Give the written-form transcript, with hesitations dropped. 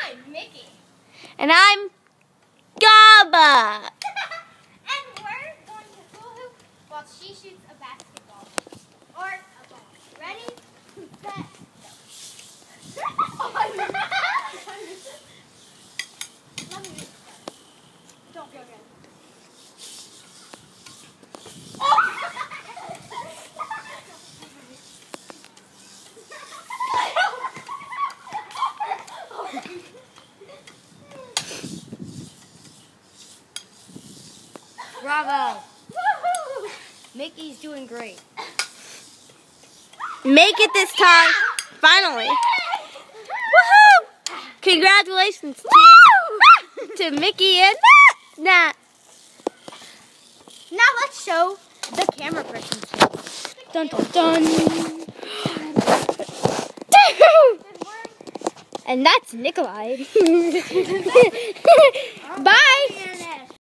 I'm Mickey. And I'm Gaba. And we're going to hula hoop while she shoots a basketball. Or a ball. Ready? Set. Go. Let me read. Don't go again. Bravo. Mickey's doing great. Make it this time. Finally. Woohoo! Congratulations to Mickey and Nat. Now let's show the camera person. Dun dun dun. And that's Nikolai. Bye.